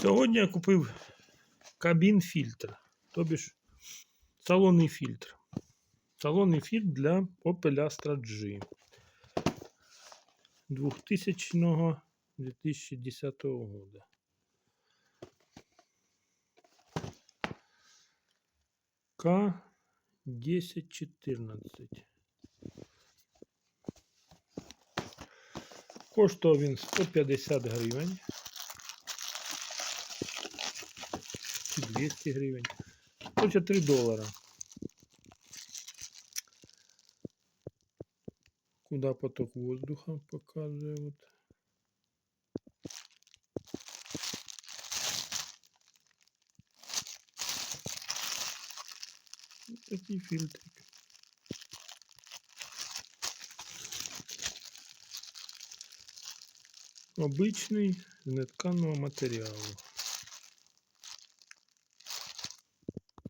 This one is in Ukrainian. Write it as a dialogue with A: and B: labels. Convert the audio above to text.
A: Сьогодні я купив кабін-фільтр, тобі ж салонний фільтр. Салонний фільтр для Opel Astra G 2000-2010 года. К1014. Коштував він 150 гривень. Чи 200 гривень. Короче, $3. Куда поток воздуха показывает. Вот. Вот такие фильтрики. Обычный, з нетканого матеріалу.